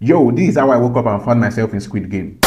Yo, this is how I woke up and found myself in Squid Game.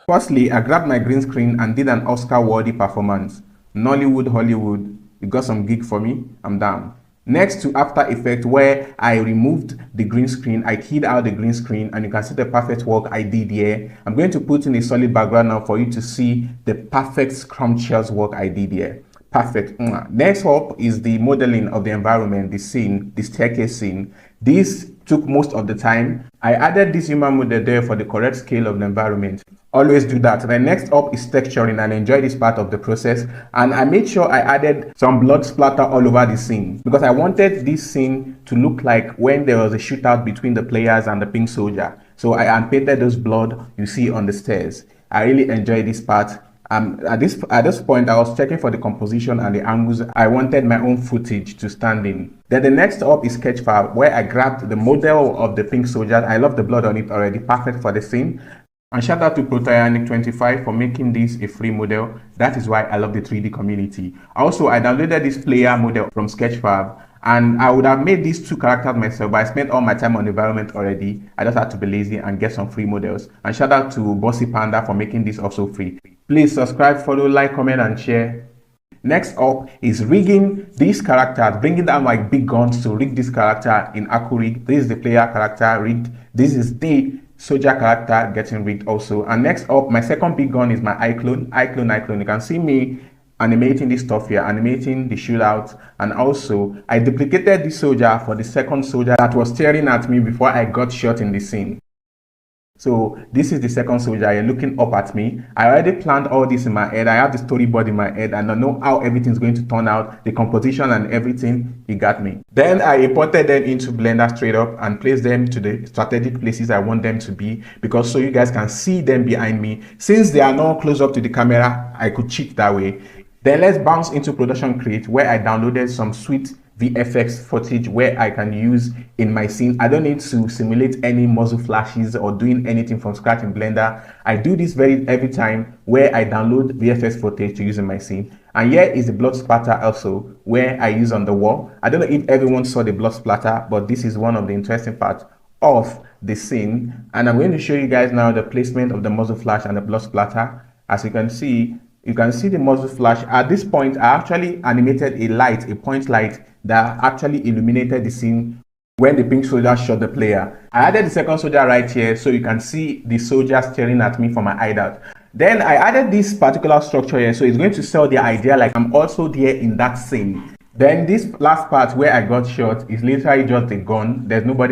Firstly, I grabbed my green screen and did an Oscar-worthy performance. Nollywood, Hollywood, you got some gig for me? I'm down. Next to After Effects, where I removed the green screen, I keyed out the green screen, and you can see the perfect work I did here. I'm going to put in a solid background now for you to see the perfect scrumptious work I did here. Perfect. Next up is the modeling of the environment, the scene, the staircase scene. This took most of the time. I added this human model there for the correct scale of the environment. Always do that. Then next up is texturing, and I enjoy this part of the process. And I made sure I added some blood splatter all over the scene because I wanted this scene to look like when there was a shootout between the players and the pink soldier. So I painted those blood you see on the stairs. I really enjoy this part. At this point, I was checking for the composition and the angles I wanted my own footage to stand in. Then the next up is Sketchfab, where I grabbed the model of the pink soldier. I love the blood on it already, perfect for the scene. And shout out to Proteanic25 for making this a free model. That is why I love the 3D community. Also, I downloaded this player model from Sketchfab, and I would have made these two characters myself, but I spent all my time on the environment already. I just had to be lazy and get some free models. And shout out to Bossy Panda for making this also free. Please subscribe, follow, like, comment, and share. Next up is rigging these characters, bringing down my big guns to rig this character in Accurig. This is the player character rigged. This is the soldier character getting rigged also. And next up, my second big gun is my Iclone. You can see me animating this stuff here, animating the shootout, and also I duplicated this soldier for the second soldier that was staring at me before I got shot in the scene. So this is the second soldier here looking up at me. I already planned all this in my head. I have the storyboard in my head and I know how everything's going to turn out, the composition and everything. You got me. Then I imported them into Blender straight up and placed them to the strategic places I want them to be, because so you guys can see them behind me. Since they are not close up to the camera, I could cheat that way. Then let's bounce into Production Create, where I downloaded some sweet VFX footage where I can use in my scene. I don't need to simulate any muzzle flashes or doing anything from scratch in Blender. I do this every time where I download VFX footage to use in my scene. And here is the blood splatter also, where I use on the wall. I don't know if everyone saw the blood splatter, but this is one of the interesting parts of the scene. And I'm going to show you guys now the placement of the muzzle flash and the blood splatter. As you can see the muzzle flash. At this point, I actually animated a light, a point light that actually illuminated the scene when the pink soldier shot the player. I added the second soldier right here so you can see the soldier staring at me from my hideout. Then I added this particular structure here, so it's going to sell the idea like I'm also there in that scene. Then this last part where I got shot is literally just a gun. There's nobody